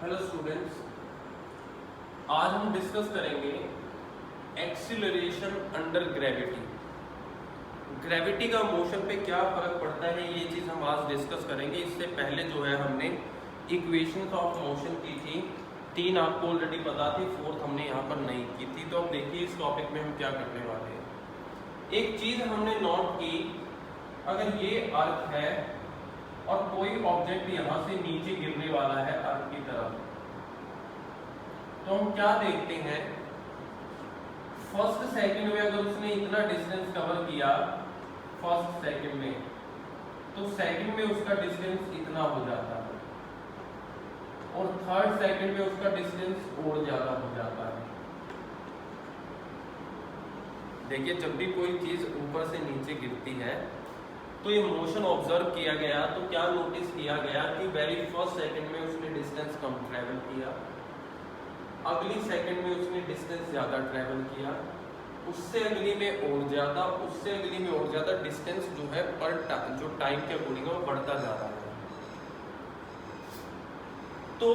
Hello students, आज हम discuss करेंगे एक्सीलरेशन अंडर ग्रेविटी। ग्रेविटी का मोशन पे क्या फर्क पड़ता है, ये चीज़ हम आज डिस्कस करेंगे। इससे पहले जो है हमने इक्वेशंस ऑफ मोशन की थी, 3 आपको ऑलरेडी पता थी, 4th हमने यहाँ पर नहीं की थी। तो अब देखिए इस टॉपिक में हम क्या करने वाले हैं। एक चीज़ हमने नोट की, अगर ये अर्थ है और कोई ऑब्जेक्ट यहाँ से नीचे गिरने वाला है अर्थ की तरफ, तो हम क्या देखते हैं, फर्स्ट सेकंड में अगर उसने इतना डिस्टेंस कवर किया फर्स्ट सेकंड में, तो सेकंड में उसका डिस्टेंस इतना हो जाता है और थर्ड सेकंड में उसका डिस्टेंस और ज्यादा हो जाता है। देखिए जब भी कोई चीज ऊपर से नीचे गिरती है तो ये मोशन ऑब्जर्व किया गया, तो क्या नोटिस किया गया कि वेरी फर्स्ट सेकंड में उसने डिस्टेंस कम ट्रेवल किया, अगली सेकंड में उसने डिस्टेंस ज़्यादा ट्रेवल किया, उससे अगली में और ज़्यादा, उससे अगली में और ज़्यादा, डिस्टेंस जो है पर जो टाइम के अकॉर्डिंग वो बढ़ता जा रहा है। तो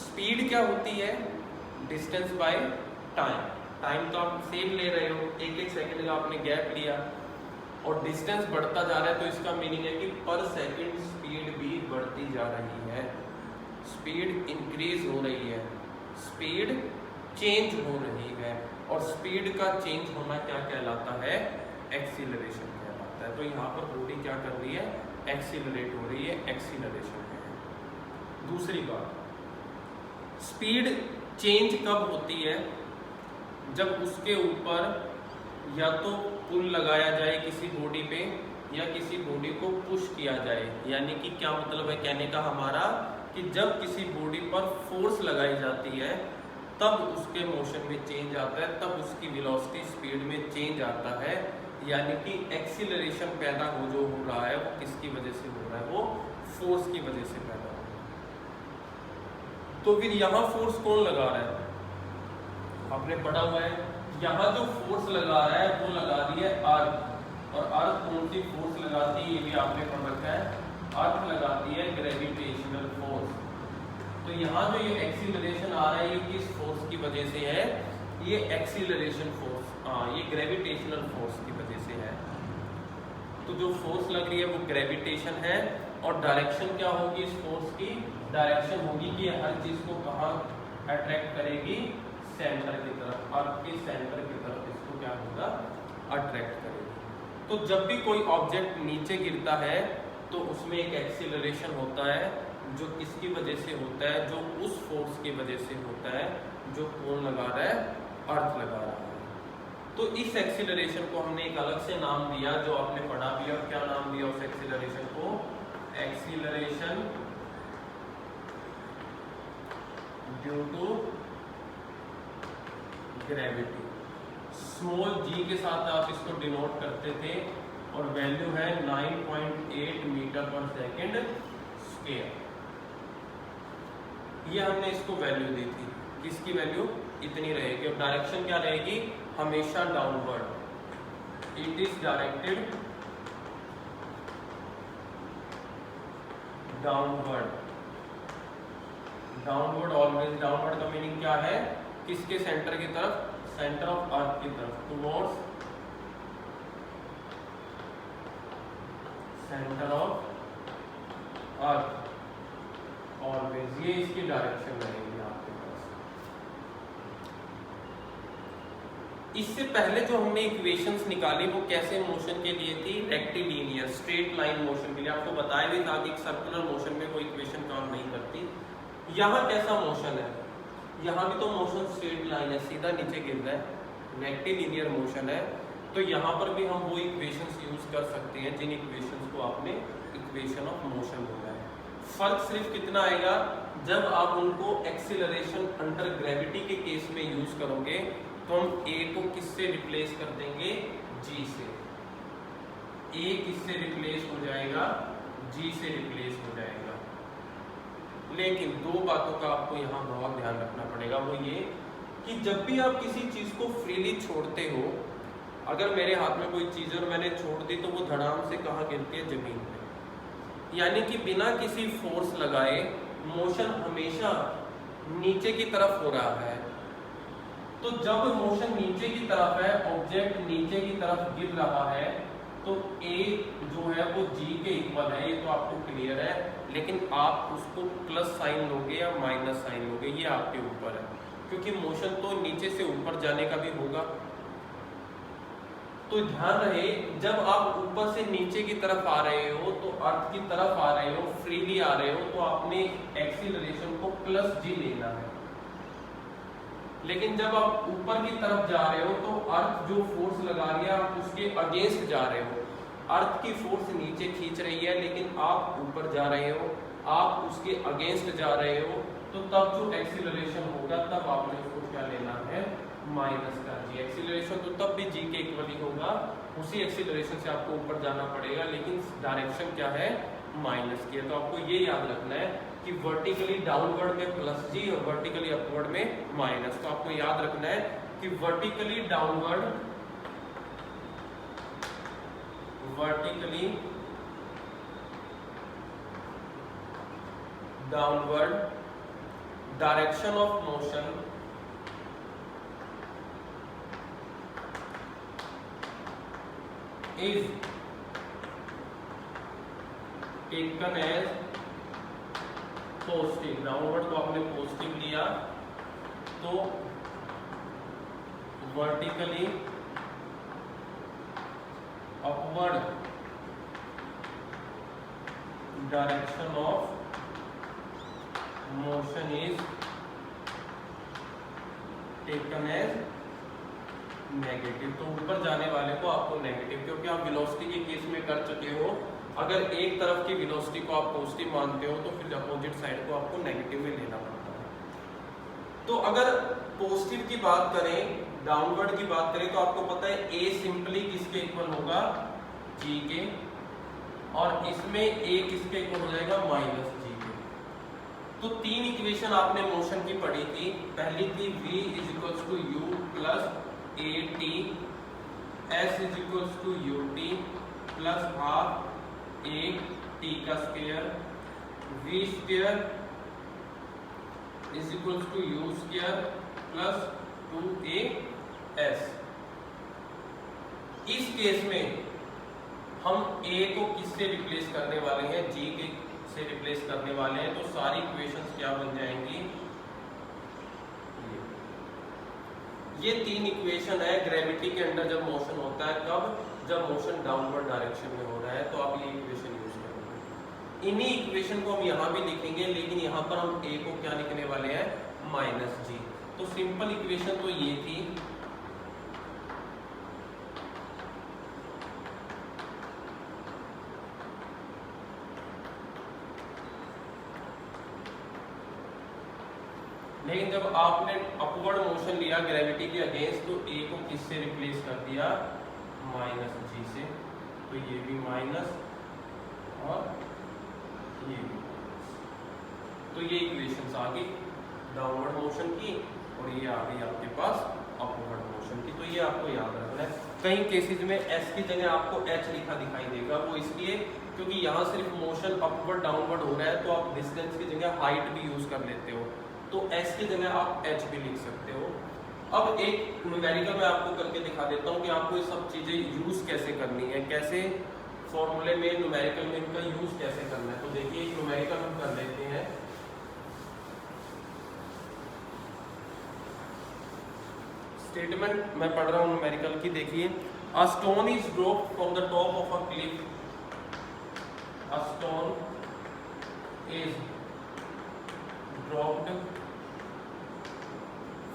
स्पीड क्या होती है, डिस्टेंस बाय टाइम। टाइम तो आप सेम ले रहे हो, एक एक सेकंड का आपने गैप लिया और डिस्टेंस बढ़ता जा रहा है, तो इसका मीनिंग है कि पर सेकंड स्पीड भी बढ़ती जा रही है, स्पीड इंक्रीज हो रही है, स्पीड चेंज हो रही है। और स्पीड का चेंज होना क्या कहलाता है, एक्सीलरेशन कहलाता है। तो यहाँ पर बॉडी क्या कर रही है, एक्सीलरेट हो रही है, एक्सीलरेशन है। दूसरी बात, स्पीड चेंज कब होती है, जब उसके ऊपर या तो पुल लगाया जाए किसी बॉडी पे या किसी बॉडी को पुश किया जाए। यानी कि क्या मतलब है कहने का हमारा, कि जब किसी बॉडी पर फोर्स लगाई जाती है तब उसके मोशन में चेंज आता है, तब उसकी वेलोसिटी स्पीड में चेंज आता है। यानी कि एक्सीलरेशन पैदा जो हो रहा है वो किसकी वजह से हो रहा है, वो फोर्स की वजह से पैदा हो रहा है। तो फिर यहाँ फोर्स कौन लगा रहा है, आपने पढ़ा हुआ है, यहाँ जो फोर्स लगा रहा है वो लगा रही है अर्थ। और अर्थ कौन सी फोर्स लगाती है, ये भी आपने पढ़ रखा है, अर्थ लगाती है ग्रेविटेशनल फोर्स। तो यहाँ जो ये एक्सीलरेशन आ रहा है ये किस फोर्स की वजह से है, ये एक्सीलरेशन फोर्स, ये ग्रेविटेशनल फोर्स की वजह से है। तो जो फोर्स लग रही है वो ग्रेविटेशन है। और डायरेक्शन क्या होगी इस फोर्स की, डायरेक्शन होगी कि हर चीज को कहाँ अट्रैक्ट करेगी, सेंटर की तरफ, अर्थ के सेंटर की तरफ इसको क्या होगा, अट्रैक्ट करेगी। तो जब भी कोई ऑब्जेक्ट नीचे गिरता है तो उसमें एक एक्सीलरेशन होता है, जो किसकी वजह से होता है, जो उस फोर्स की वजह से होता है जो कौन लगा रहा है, अर्थ लगा रहा है। तो इस एक्सीलरेशन को हमने एक अलग से नाम दिया जो आपने पढ़ा भी, और क्या नाम दिया उस एक्सीलरेशन को, acceleration due to gravity. Small g के साथ आप इसको डिनोट करते थे और वैल्यू है 9.8 मीटर पर सेकेंड स्क्वायर। ये हमने इसको वैल्यू दी थी, किसकी वैल्यू इतनी रहेगी। और डायरेक्शन क्या रहेगी, हमेशा downward, it is directed downward, downward always. Downward का मीनिंग क्या है, किसके सेंटर की तरफ, सेंटर ऑफ अर्थ की तरफ, towards centre of earth always, ये इसकी डायरेक्शन रहेगी आपके पास। इससे पहले जो हमने इक्वेशंस निकाली वो कैसे मोशन के लिए थी, रेक्टिलिनियर स्ट्रेट लाइन मोशन के लिए। आपको बताया भी था कि सर्कुलर मोशन में कोई इक्वेशन काम नहीं करती। यहाँ कैसा मोशन है, यहाँ भी तो मोशन स्ट्रेट लाइन है, सीधा नीचे गिर रहा है, रेक्टिलिनियर मोशन है। तो यहाँ पर भी हम वो इक्वेशंस यूज कर सकते हैं जिन इक्वेशंस को आपने इक्वेशन ऑफ मोशन बोला है। फर्क सिर्फ कितना आएगा, जब आप उनको एक्सीलरेशन अंडर ग्रेविटी के केस में यूज करोगे तो हम ए को किससे रिप्लेस कर देंगे, जी से। ए किससे रिप्लेस हो जाएगा, जी से रिप्लेस हो जाएगा। लेकिन दो बातों का आपको यहाँ बहुत ध्यान रखना पड़ेगा, वो ये कि जब भी आप किसी चीज को फ्रीली छोड़ते हो, अगर मेरे हाथ में कोई चीज और मैंने छोड़ दी तो वो धड़ाम से कहाँ गिरती है, जमीन पे। यानी कि बिना किसी फोर्स लगाए मोशन हमेशा नीचे की तरफ हो रहा है, तो जब मोशन नीचे की तरफ है, ऑब्जेक्ट नीचे की तरफ गिर रहा है, तो ए जो है वो जी के इक्वल है, ये तो आपको क्लियर है। लेकिन आप उसको प्लस साइन लोगे या माइनस साइन लोगे, ये आपके ऊपर है, क्योंकि मोशन तो नीचे से ऊपर जाने का भी होगा। तो ध्यान रहे, जब आप ऊपर से नीचे की तरफ आ रहे हो, तो अर्थ की तरफ आ रहे हो, फ्रीली आ रहे हो, तो आपने एक्सीलरेशन को प्लस जी लेना है। लेकिन जब आप ऊपर की तरफ जा रहे हो, तो अर्थ जो फोर्स लगा रही है, आप उसके अगेंस्ट जा रहे हो। अर्थ की फोर्स नीचे खींच रही है, लेकिन आप ऊपर जा रहे हो, आप उसके अगेंस्ट जा रहे हो, तो तब जो एक्सीलरेशन होगा, तब आपने उसको क्या लेना है, माइनस का जी। एक्सीलरेशन तो तब भी जी के इक्वल ही होगा, उसी एक्सीलरेशन से आपको ऊपर जाना पड़ेगा, लेकिन डायरेक्शन क्या है, माइनस की है। तो आपको ये याद रखना है कि वर्टिकली डाउनवर्ड में प्लस जी और वर्टिकली अपवर्ड में माइनस। तो आपको याद रखना है कि vertically downward, direction of motion is taken as positive. Downward को आपने पॉजिटिव लिया, तो vertically upward direction of motion is taken as negative. तो ऊपर जाने वाले को आपको नेगेटिव, क्योंकि आप वेलोसिटी के केस में कर चुके हो, अगर एक तरफ की वेलोसिटी को आप पॉजिटिव मानते हो, तो फिर अपोजिट साइड को आपको नेगेटिव में लेना पड़ता है। तो अगर पॉजिटिव की बात करें, डाउनवर्ड की बात करें, तो आपको पता है ए सिंपली किसके इक्वल होगा, जी के, और इसमें ए किसके इक्वल हो जाएगा, माइनस जी के। तो तीन इक्वेशन आपने मोशन की पढ़ी थी। पहली थी v is equals to u plus a t, s is equals to u t plus half a t का square, v square is equals to u square plus 2a s। इस case में हम a को किससे replace करने वाले हैं, g के से रिप्लेस करने वाले हैं। तो सारी इक्वेशंस क्या बन जाएंगी, ये तीन इक्वेशन है ग्रेविटी के अंडर जब मोशन होता है। कब, जब मोशन डाउनवर्ड डायरेक्शन में हो रहा है, तो आप ये इक्वेशन यूज करेंगे। इन्हीं इक्वेशन को हम यहाँ भी लिखेंगे, लेकिन यहाँ पर हम a को क्या लिखने वाले हैं, माइनस जी। तो सिंपल इक्वेशन तो ये थी। लेकिन जब आपने अपवर्ड मोशन लिया ग्रेविटी के अगेंस्ट, तो ए को किससे रिप्लेस कर दिया, माइनस जी से। तो ये भी माइनस और ये भी। तो ये इक्वेशंस आ गई डाउनवर्ड मोशन की, और ये आ गई आपके पास अपवर्ड मोशन की। तो ये आपको याद रखना है। कई केसेस में एस की जगह आपको एच लिखा दिखाई देगा, वो इसलिए क्योंकि यहाँ सिर्फ मोशन अपवर्ड डाउनवर्ड हो रहा है, तो आप डिस्टेंस की जगह हाइट भी यूज कर लेते हो, तो s की जगह आप h भी लिख सकते हो। अब एक न्यूमेरिकल मैं आपको करके दिखा देता हूँ कि आपको ये सब चीजें यूज कैसे करनी है, कैसे फॉर्मूले में, न्यूमेरिकल में इनका यूज कैसे करना है। तो देखिए एक न्यूमेरिकल हम कर लेते हैं। स्टेटमेंट मैं पढ़ रहा हूँ न्यूमेरिकल की, देखिए। A stone is dropped from the top of a cliff, a stone is dropped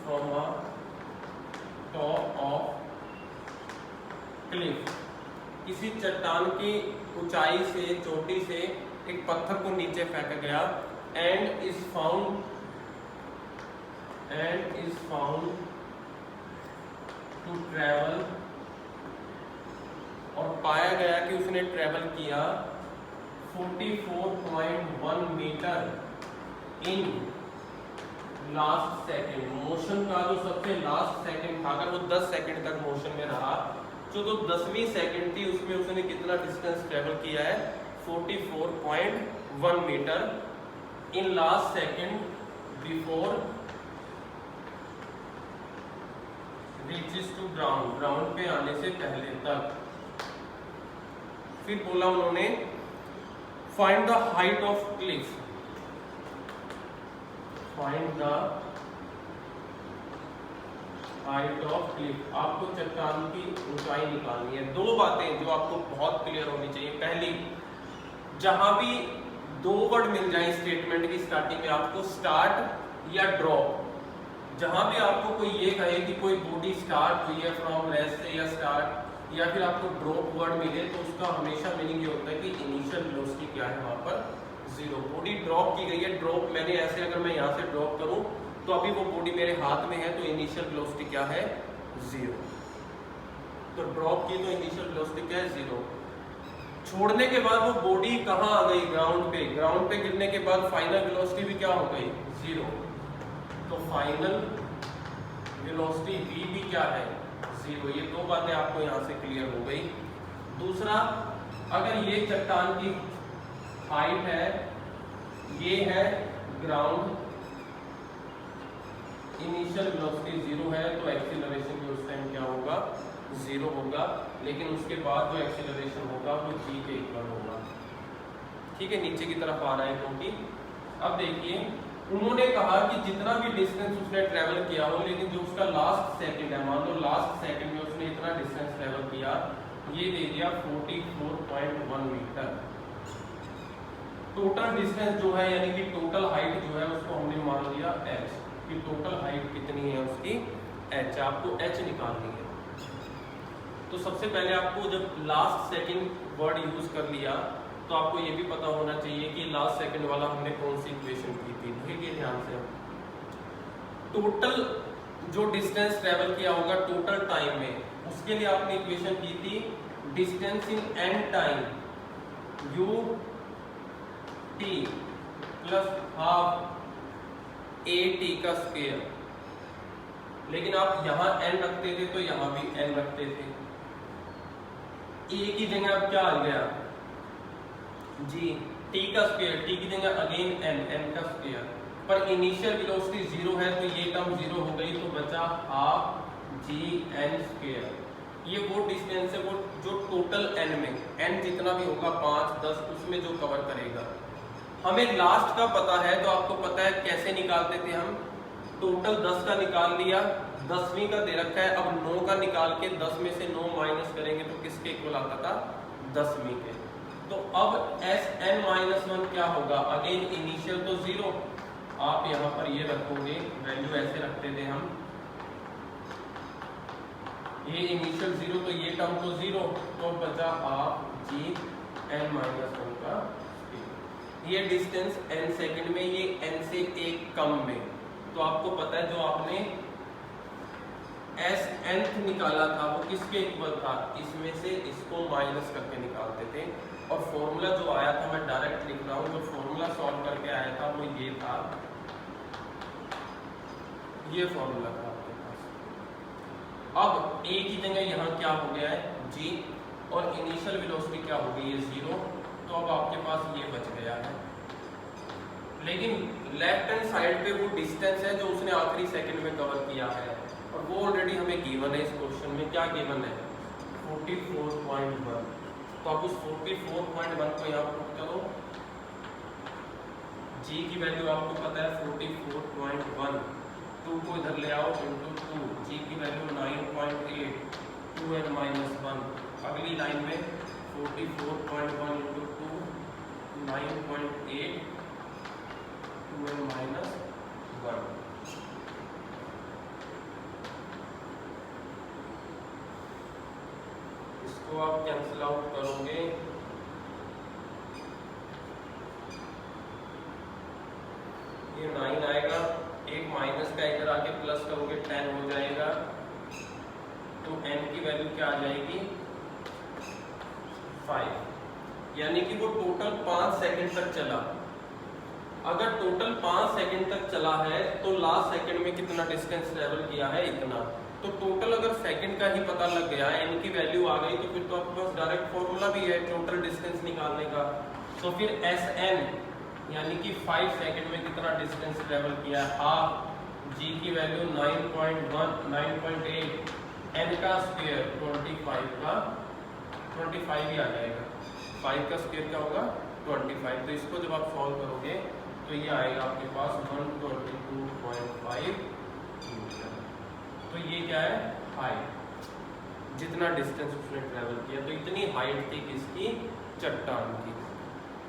from a top of cliff। किसी चट्टान की ऊंचाई से, चोटी से एक पत्थर को नीचे फेंका गया, and is found to travel, और पाया गया कि उसने ट्रेवल किया 44.1 meter in last second. Motion का जो सबसे लास्ट सेकेंड था, अगर वो 10 सेकेंड तक मोशन में रहा, जो तो 10वीं सेकेंड थी, उसमें उसने कितना डिस्टेंस ट्रेवल किया है, 44.1 meter in last second before reaches to ground, ground पे आने से पहले तक। फिर बोला उन्होंने find the height of cliff, find the height of cliff, आपको चट्टान की ऊंचाई निकालनी है। दो बातें जो आपको बहुत क्लियर होनी चाहिए। पहली, जहां भी दो वर्ड मिल जाए स्टेटमेंट की स्टार्टिंग में, आपको स्टार्ट या ड्रॉप, जहां भी आपको कोई ये कहे कि कोई बॉडी स्टार्ट हुई है फ्रॉम रेस्ट से या स्टार्ट, या फिर आपको ड्रॉप वर्ड मिले, तो उसका हमेशा मीनिंग ये होता है कि इनिशियल वेलोसिटी क्या है वहां पर, जीरो। बॉडी ड्रॉप की गई है, ड्रॉप मैंने ऐसे, अगर मैं यहाँ से ड्रॉप करूं तो अभी वो बॉडी मेरे हाथ में है, तो इनिशियल वेलोसिटी क्या है, जीरो। तो ड्रॉप की तो इनिशियल वेलोसिटी क्या है, जीरो। छोड़ने के बाद वो बॉडी कहाँ आ गई, ग्राउंड पे। ग्राउंड पे गिरने के बाद फाइनल वेलोसिटी भी क्या हो गई, जीरो। तो फाइनल वेलोसिटी v भी क्या है, जीरो। ये दो बातें आपको यहाँ से क्लियर हो गई। दूसरा, अगर ये चट्टान की हाइट है, ये है ग्राउंड, इनिशियल वेलोसिटी जीरो है, तो एक्सीलरेशन भी उस टाइम क्या होगा, जीरो होगा। लेकिन उसके बाद जो एक्सीलरेशन होगा वो g के इक्वल होगा। ठीक है, नीचे की तरफ आ रहा है क्योंकि। अब देखिए, उन्होंने कहा कि जितना भी डिस्टेंस उसने ट्रेवल किया हो, लेकिन जो उसका लास्ट सेकंड है, मान लो लास्ट सेकंड में उसने इतना डिस्टेंस ट्रेवल किया, ये दे दिया 44.1 मीटर। टोटल डिस्टेंस जो है, यानी कि टोटल हाइट जो है, उसको हमने मान लिया h, कि टोटल हाइट कितनी है उसकी, h। आपको h निकालनी है। तो सबसे पहले आपको जब लास्ट सेकंड वर्ड यूज कर लिया, तो आपको ये भी पता होना चाहिए कि लास्ट सेकंड वाला हमने कौन सी इक्वेशन की थी। देखिए ध्यान से, टोटल जो डिस्टेंस ट्रेवल किया होगा टोटल टाइम में, उसके लिए आपने इक्वेशन की थी distance in an time, u t plus half a t का स्क्वायर। लेकिन आप यहाँ n रखते थे तो यहाँ भी n रखते थे। a की जगह अब क्या आ गया, जी, t का स्क्वायर, t की जगह अगेन n का स्क्वायर। पर इनिशियल वेलोसिटी जीरो है, तो ये टर्म जीरो हो गई, तो बचा हाफ जी एन स्क्वायर। ये वो डिस्टेंस है, वो जो टोटल n में, n जितना भी होगा 5, 10, उसमें जो कवर करेगा। हमें लास्ट का पता है, तो आपको पता है कैसे निकालते थे हम। टोटल 10 का निकाल लिया, 10वीं का दे रखा है, अब 9 का निकाल के 10 में से 9 माइनस करेंगे तो किसके इक्वल आता था, 10वीं के। तो अब Sn-1 क्या होगा, अगेन इनिशियल तो जीरो, आप यहाँ पर ये रखोगे, वैल्यू ऐसे रखते थे हम, ये इनिशियल जीरो, तो ये टर्म तो जीरो, तो बचा हाफ जी n-1 का। ये डिस्टेंस n सेकंड में, ये n से एक कम में। तो आपको पता है जो आपने Sn निकाला था वो किसके इक्वल था, इसमें से इसको माइनस करके निकालते थे। और फॉर्मूला जो आया था, मैं डायरेक्ट लिख रहा हूँ, जो फॉर्मूला सॉल्व करके आया था वो ये था, ये फॉर्मूला था आपके पास। अब a की जगह यहाँ क्या हो गया है, g, और इनिशियल वेलोसिटी क्या हो गई है, जीरो। तो अब आपके पास ये बच गया है। लेकिन लेफ्ट हैंड साइड पे वो डिस्टेंस है जो उसने आखिरी सेकंड में कवर किया है, और वो ऑलरेडी हमें गिवन है इस क्वेश्चन में। क्या गिवन है, 44.1। तो आप उस 44.1 को यहाँ पुट करो, g की वैल्यू आपको पता है 44.1, 2 को इधर ले आओ इंटू 2, g की वैल्यू 9.8, 2n-1। अगली लाइन में 44.1 इंटू 2, 9.8, 2n-1। इसको आप कैंसिल आउट करोगे, ये 9 आएगा, एक माइनस का इधर आके प्लस करोगे 10 हो जाएगा। तो n की वैल्यू क्या आ जाएगी, 5। यानी कि वो टोटल 5 सेकंड तक चला। अगर टोटल 5 सेकंड तक चला है तो लास्ट सेकंड में कितना डिस्टेंस ट्रेवल किया है, इतना। तो टोटल अगर सेकंड का ही पता लग गया, n की वैल्यू आ गई, तो फिर तो आपके पास डायरेक्ट फॉर्मूला भी है टोटल डिस्टेंस निकालने का। तो फिर Sn यानी कि 5 सेकंड में कितना डिस्टेंस ट्रेवल किया है, हाफ जी की वैल्यू 9.8, एन का स्क्वायर 25 ही आ जाएगा, 5 का स्क्वायर क्या होगा 25। तो इसको जब आप सॉल्व करोगे तो ये आएगा आपके पास 122.5 मीटर। तो ये क्या है हाइट, जितना डिस्टेंस उसने ट्रेवल किया। तो इतनी हाइट थी किसकी, चट्टान की।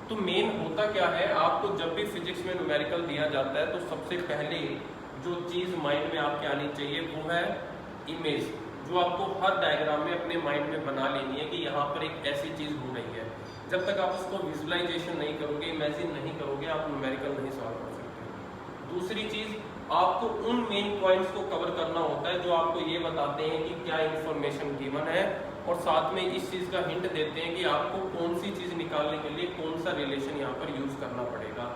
तो मेन होता क्या है, आपको जब भी फिजिक्स में न्यूमेरिकल दिया जाता है तो सबसे पहले जो चीज़ माइंड में आपके आनी चाहिए वो है इमेज, जो आपको हर डायग्राम में अपने माइंड में बना लेनी है कि यहाँ पर एक ऐसी चीज़ हो रही है। जब तक आप उसको विजुअलाइजेशन नहीं करोगे, इमेजिन नहीं करोगे, आप न्यूमेरिकल नहीं सॉल्व कर सकते। दूसरी चीज़, आपको उन मेन पॉइंट्स को कवर करना होता है जो आपको ये बताते हैं कि क्या इंफॉर्मेशन गिवन है, और साथ में इस चीज़ का हिंट देते हैं कि आपको कौन सी चीज़ निकालने के लिए कौन सा रिलेशन यहाँ पर यूज़ करना पड़ेगा।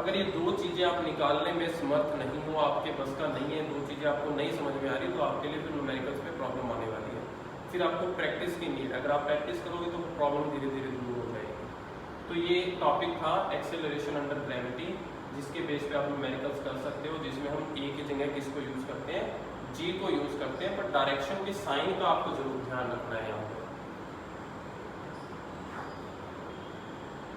अगर ये दो चीज़ें आप निकालने में समर्थ नहीं हो, आपके बस का नहीं है, दो चीज़ें आपको नहीं समझ में आ रही, तो आपके लिए फिर न्यूमेरिकल्स में प्रॉब्लम आने वाली है। फिर आपको प्रैक्टिस की नीड है, अगर आप प्रैक्टिस करोगे तो प्रॉब्लम धीरे धीरे दूर हो जाएगी। तो ये टॉपिक था एक्सेलरेशन अंडर ग्रेविटी, जिसके बेस पे आप न्यूमेरिकल्स कर सकते हो, जिसमें हम ए की जगह किसको यूज़ करते हैं, जी को यूज़ करते हैं, पर डायरेक्शन के साइन का आपको जरूर ध्यान रखना है यहाँ पर।